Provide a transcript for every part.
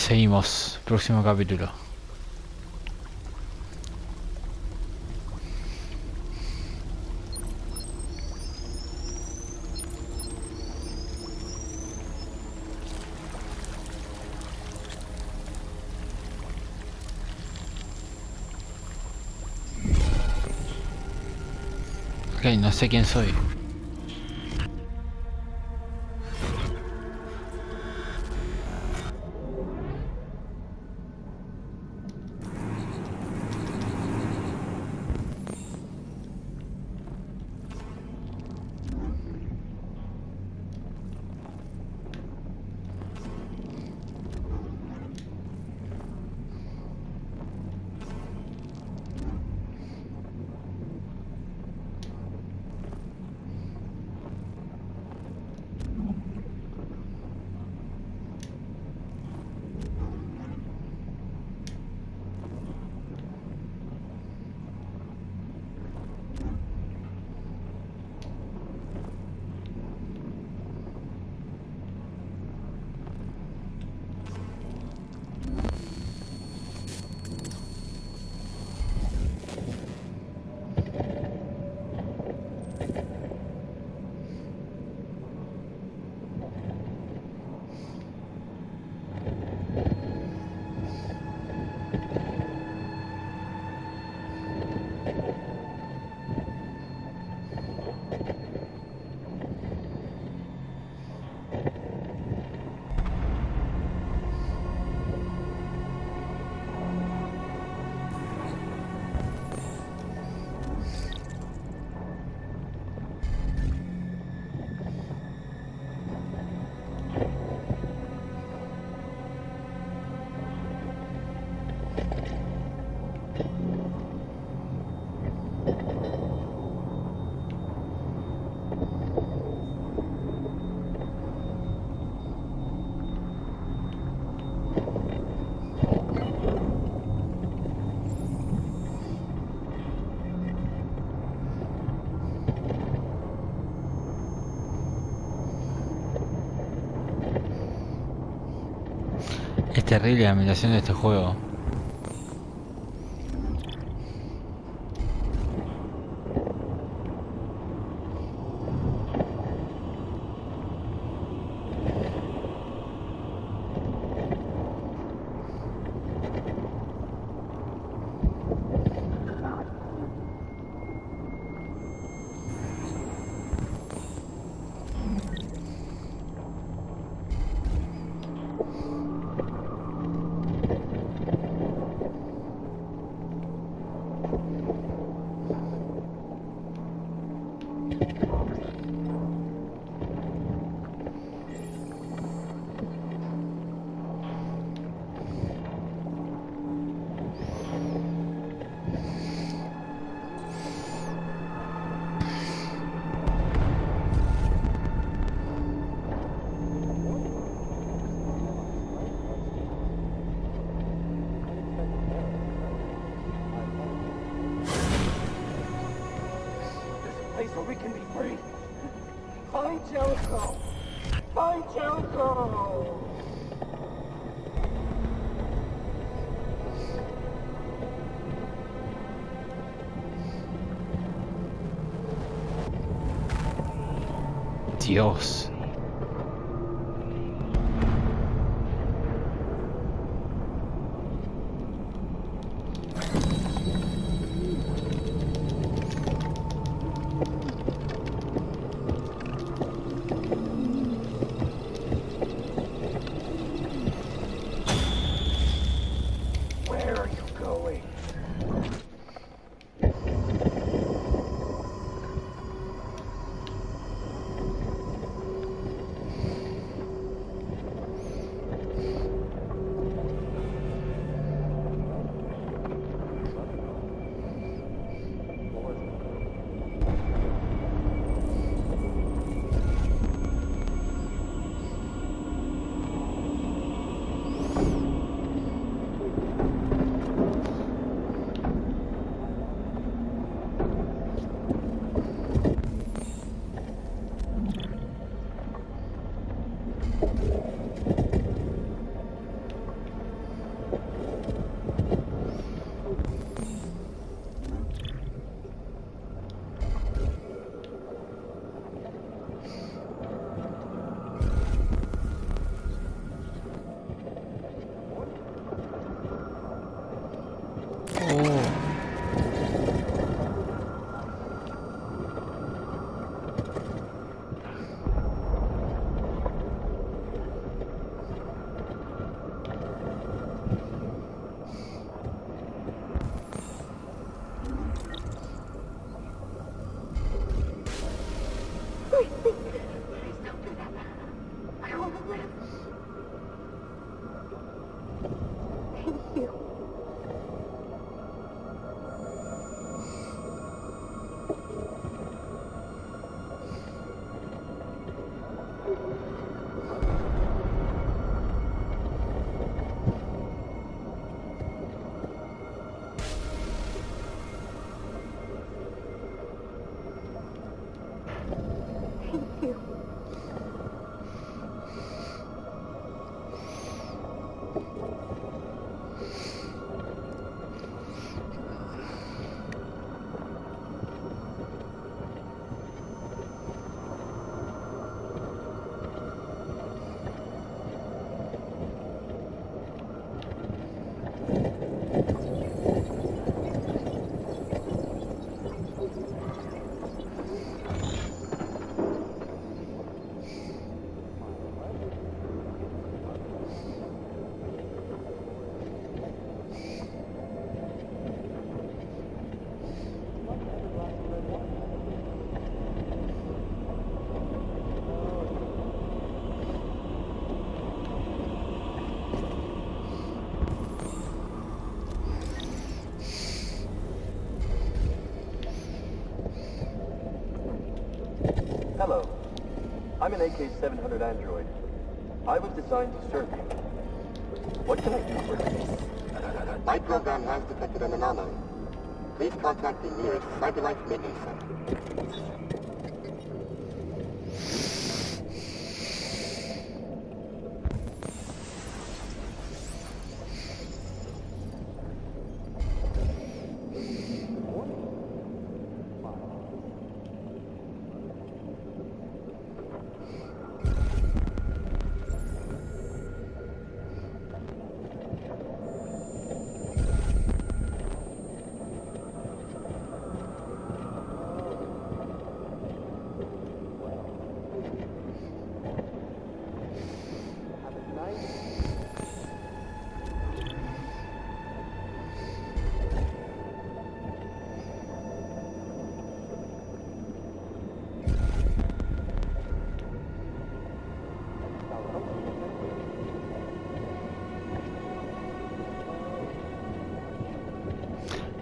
Seguimos, próximo capítulo. Ok, no sé quién soy. Es terrible la ambientación de este juego. Where we can be free. Find Jericho. Find Jericho. Dios. Where are you going? Hello. I'm an AK-700 android. I was designed to serve you. What can I do for you? My program has detected an anomaly. Please contact the nearest Cyberlife maintenance center.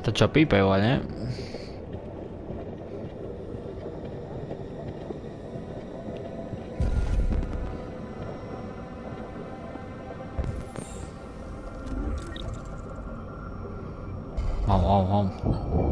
Está hecho pipa igual, Vamos, vamos, vamos.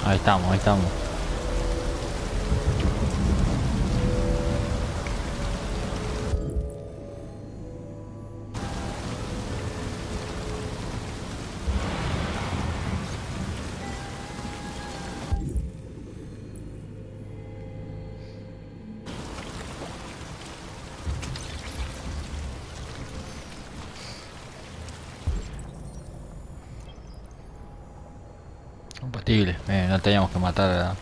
Ahí estamos, ahí estamos. Compatible, no teníamos que matar a...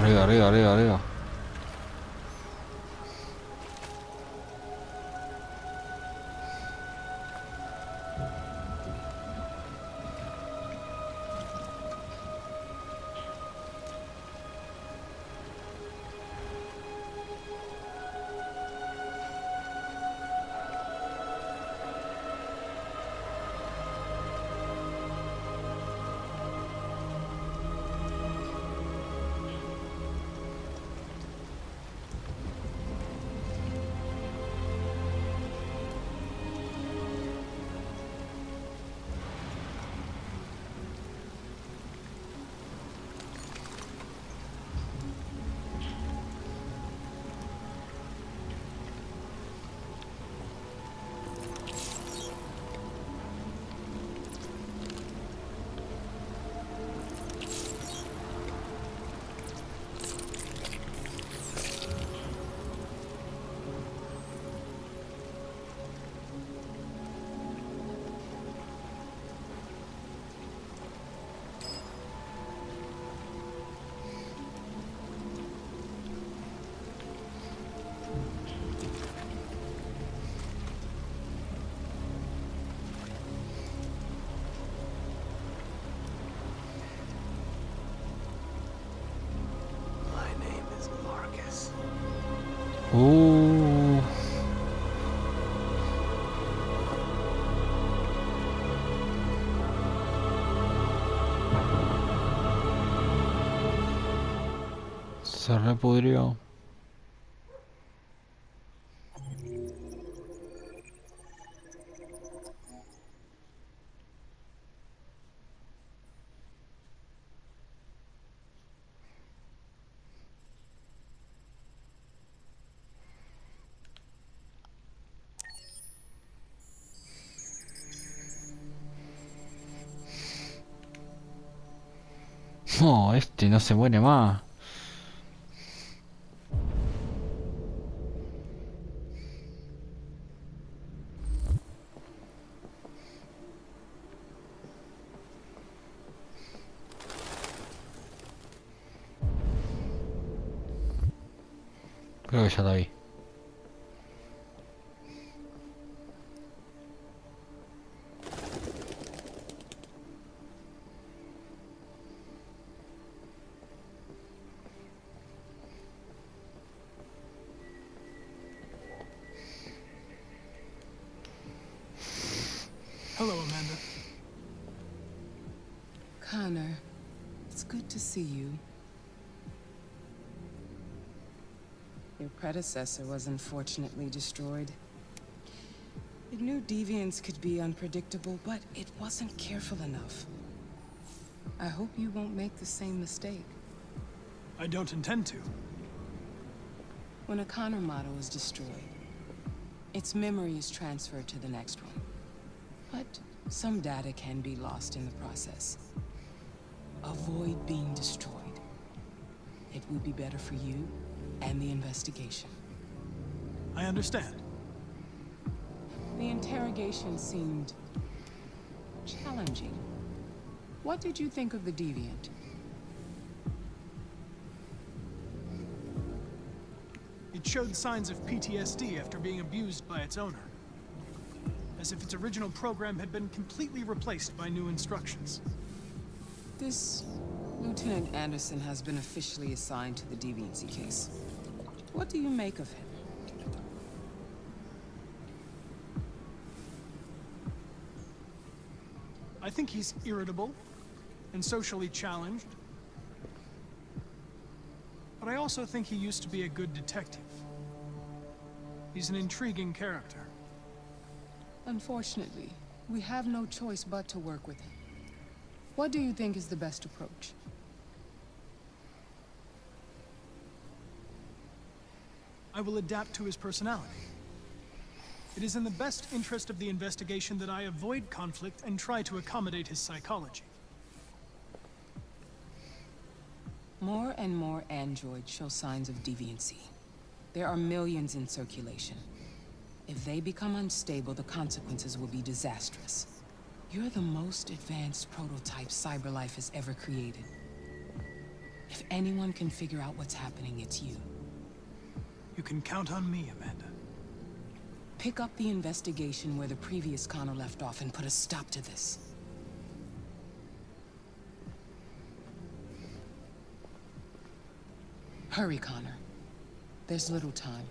Arriba, arriba, arriba, arriba. Uh. Se repudrió. No, este no se muere más. Creo que ya la vi. Hello, Amanda. Connor, it's good to see you. Your predecessor was unfortunately destroyed. It knew deviants could be unpredictable, but it wasn't careful enough. I hope you won't make the same mistake. I don't intend to. When a Connor model is destroyed, its memory is transferred to the next one. But some data can be lost in the process. Avoid being destroyed. It would be better for you and the investigation. I understand. The interrogation seemed challenging. What did you think of the deviant? It showed signs of PTSD after being abused by its owner. As if its original program had been completely replaced by new instructions. This Lieutenant Anderson has been officially assigned to the deviancy case. What do you make of him? I think he's irritable and socially challenged. But I also think he used to be a good detective. He's an intriguing character. Unfortunately, we have no choice but to work with him. What do you think is the best approach? I will adapt to his personality. It is in the best interest of the investigation that I avoid conflict and try to accommodate his psychology. More and more androids show signs of deviancy. There are millions in circulation. If they become unstable, the consequences will be disastrous. You're the most advanced prototype CyberLife has ever created. If anyone can figure out what's happening, it's you. You can count on me, Amanda. Pick up the investigation where the previous Connor left off and put a stop to this. Hurry, Connor. There's little time.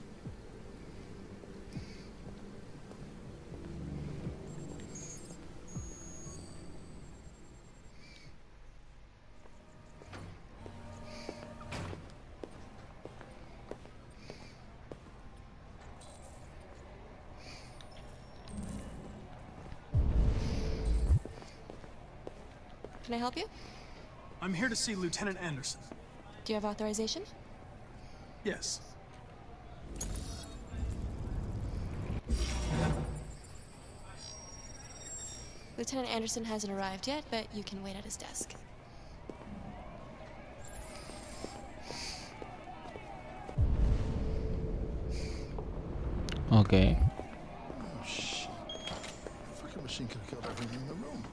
Can I help you? I'm here to see Lieutenant Anderson. Do you have authorization? Yes. Lieutenant Anderson hasn't arrived yet, but you can wait at his desk. Ok. Oh, shit. The fucking machine could have killed everything in the room.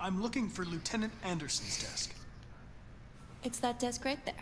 I'm looking for Lieutenant Anderson's desk. It's that desk right there.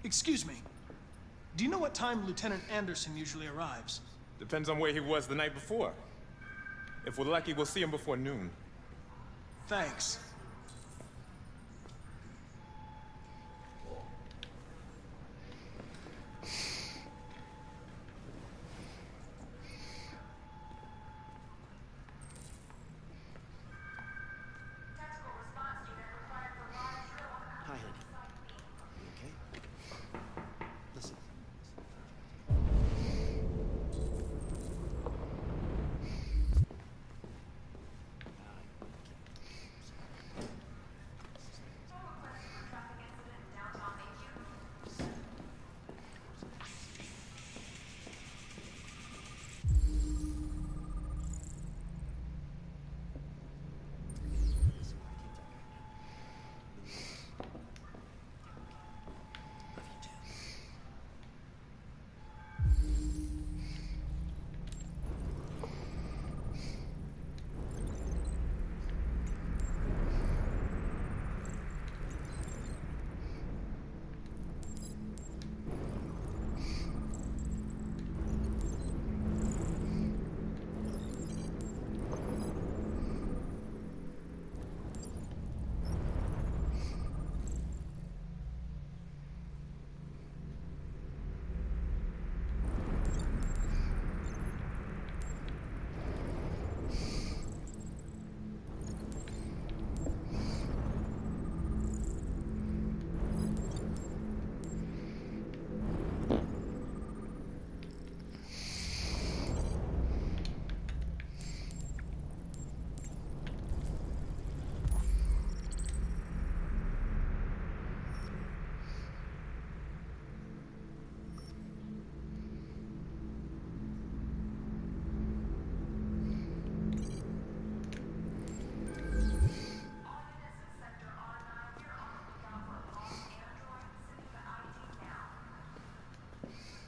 Excuse me. Do you know what time Lieutenant Anderson usually arrives? Depends on where he was the night before. If we're lucky, we'll see him before noon. Thanks. Hi, honey. You okay? Listen.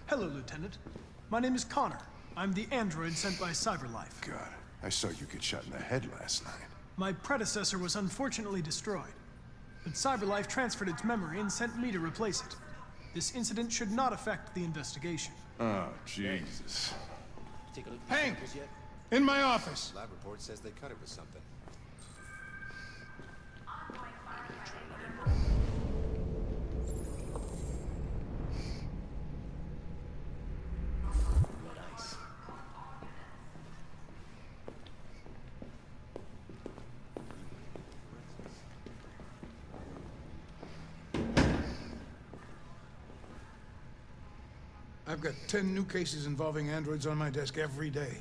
Hello, Lieutenant. My name is Connor. I'm the android sent by CyberLife. God, I saw you get shot in the head last night. My predecessor was unfortunately destroyed, but CyberLife transferred its memory and sent me to replace it. This incident should not affect the investigation. Oh, Jesus. Take a look at the Hank! samples yet? In my office. Lab report says they cut it with something. Red ice. I've got 10 new cases involving androids on my desk every day.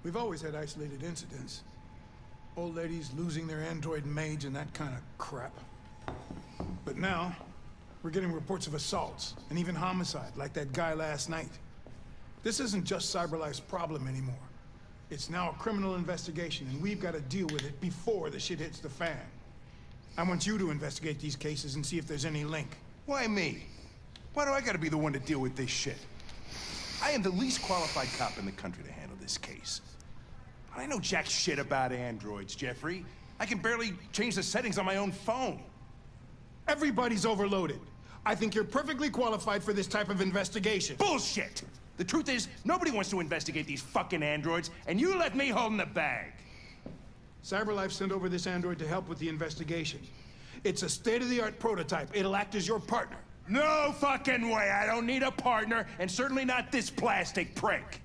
We've always had isolated incidents. Old ladies losing their android maids and that kind of crap. But now, we're getting reports of assaults and even homicide, like that guy last night. This isn't just CyberLife's problem anymore. It's now a criminal investigation, and we've got to deal with it before the shit hits the fan. I want you to investigate these cases and see if there's any link. Why me? Why do I gotta be the one to deal with this shit? I am the least qualified cop in the country to handle this case. I know jack shit about androids, Jeffrey. I can barely change the settings on my own phone. Everybody's overloaded. I think you're perfectly qualified for this type of investigation. Bullshit! The truth is, nobody wants to investigate these fucking androids, and you let me hold in the bag. CyberLife sent over this android to help with the investigation. It's a state-of-the-art prototype. It'll act as your partner. No fucking way! I don't need a partner, and certainly not this plastic prick.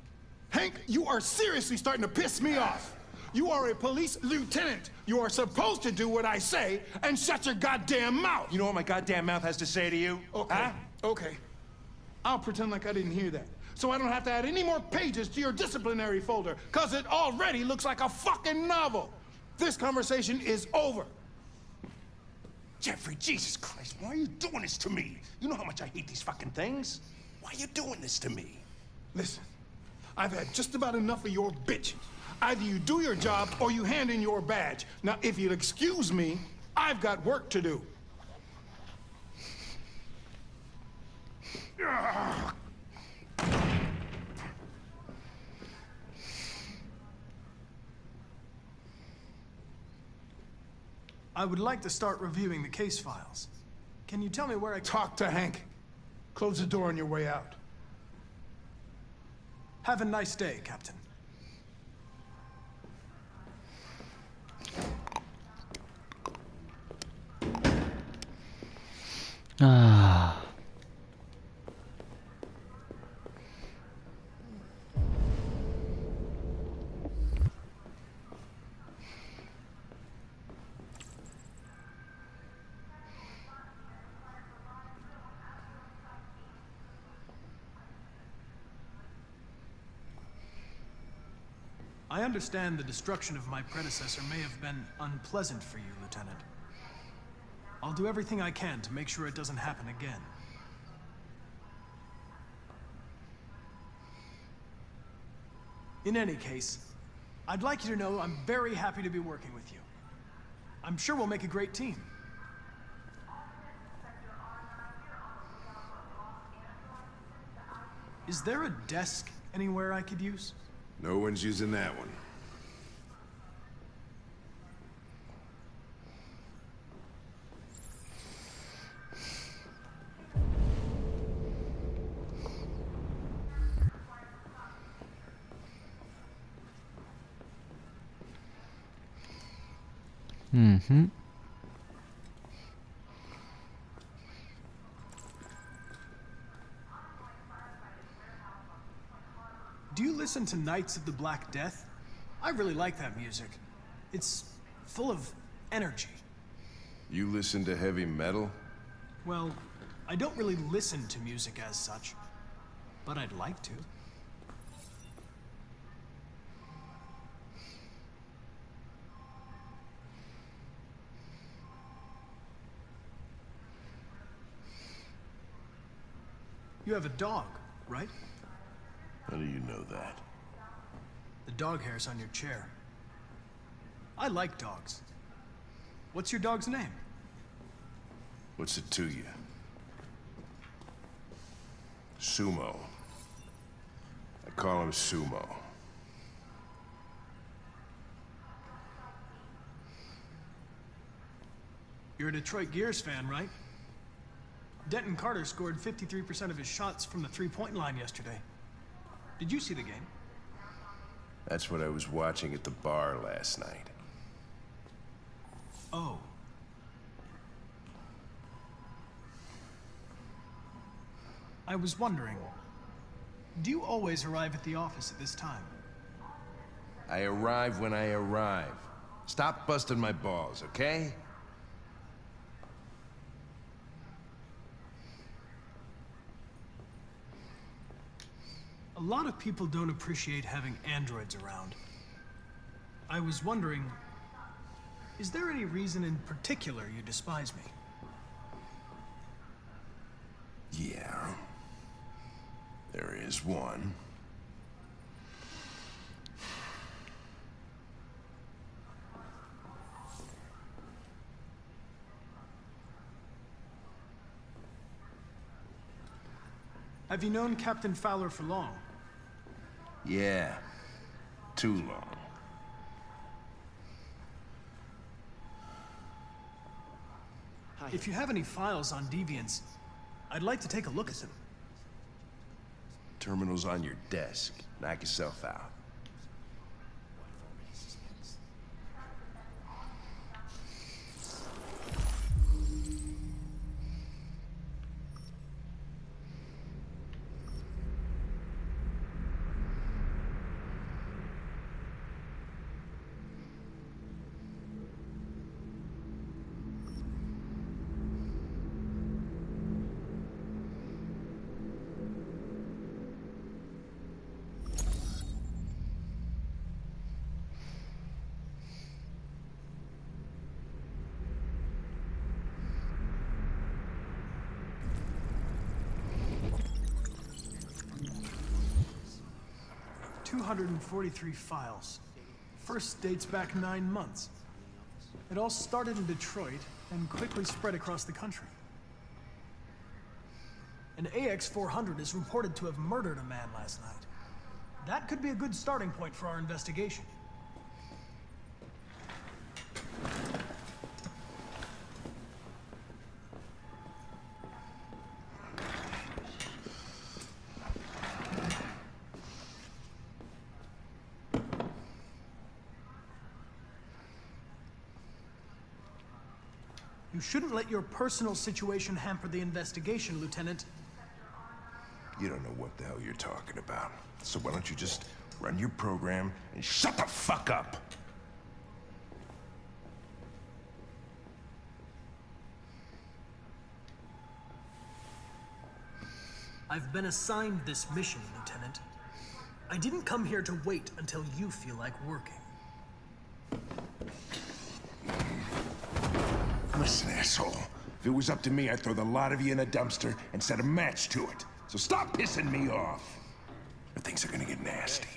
Hank, you are seriously starting to piss me off. You are a police lieutenant. You are supposed to do what I say and shut your goddamn mouth. You know what my goddamn mouth has to say to you? Okay, Huh? okay. I'll pretend like I didn't hear that, so I don't have to add any more pages to your disciplinary folder, because it already looks like a fucking novel. This conversation is over. Jeffrey, Jesus Christ, why are you doing this to me? You know how much I hate these fucking things. Why are you doing this to me? Listen, I've had just about enough of your bitching. Either you do your job or you hand in your badge. Now, if you'll excuse me, I've got work to do. I would like to start reviewing the case files. Can you tell me where I... Talk to Hank. Close the door on your way out. Have a nice day, Captain. Ah. I understand the destruction of my predecessor may have been unpleasant for you, Lieutenant. I'll do everything I can to make sure it doesn't happen again. In any case, I'd like you to know I'm very happy to be working with you. I'm sure we'll make a great team. Is there a desk anywhere I could use? No one's using that one. Mm-hmm. Do you listen to Knights of the Black Death? I really like that music. It's full of energy. You listen to heavy metal? Well, I don't really listen to music as such, but I'd like to. You have a dog, right? How do you know that? The dog hair's on your chair. I like dogs. What's your dog's name? What's it to you? Sumo. I call him Sumo. You're a Detroit Gears fan, right? Denton Carter scored 53% of his shots from the three-point line yesterday. Did you see the game? That's what I was watching at the bar last night. Oh. I was wondering, do you always arrive at the office at this time? I arrive when I arrive. Stop busting my balls, okay? A lot of people don't appreciate having androids around. I was wondering, is there any reason in particular you despise me? Yeah. There is one. Have you known Captain Fowler for long? Yeah. Too long. If you have any files on deviants, I'd like to take a look at them. Terminal's on your desk. Knock yourself out. $243 files. First dates back 9 months. It all started in Detroit and quickly spread across the country. An AX-400 is reported to have murdered a man last night. That could be a good starting point for our investigation. You shouldn't let your personal situation hamper the investigation, Lieutenant. You don't know what the hell you're talking about. So why don't you just run your program and shut the fuck up? I've been assigned this mission, Lieutenant. I didn't come here to wait until you feel like working. Listen, asshole. If it was up to me, I'd throw the lot of you in a dumpster and set a match to it. So stop pissing me off. Or things are gonna get nasty.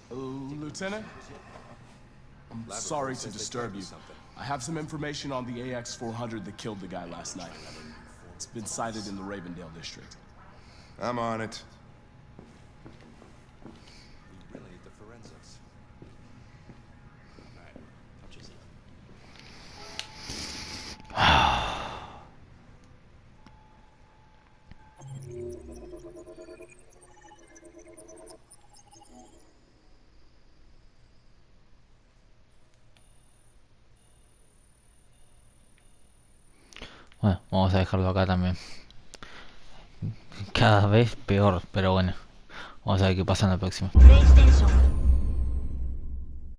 Lieutenant? I'm sorry to disturb you. I have some information on the AX-400 that killed the guy last night. It's been sighted in the Ravendale district. I'm on it. We really need the forensics. Alright, touch his Bueno, vamos a dejarlo acá también. Cada vez peor, pero bueno. Vamos a ver qué pasa en la próxima. PlayStation.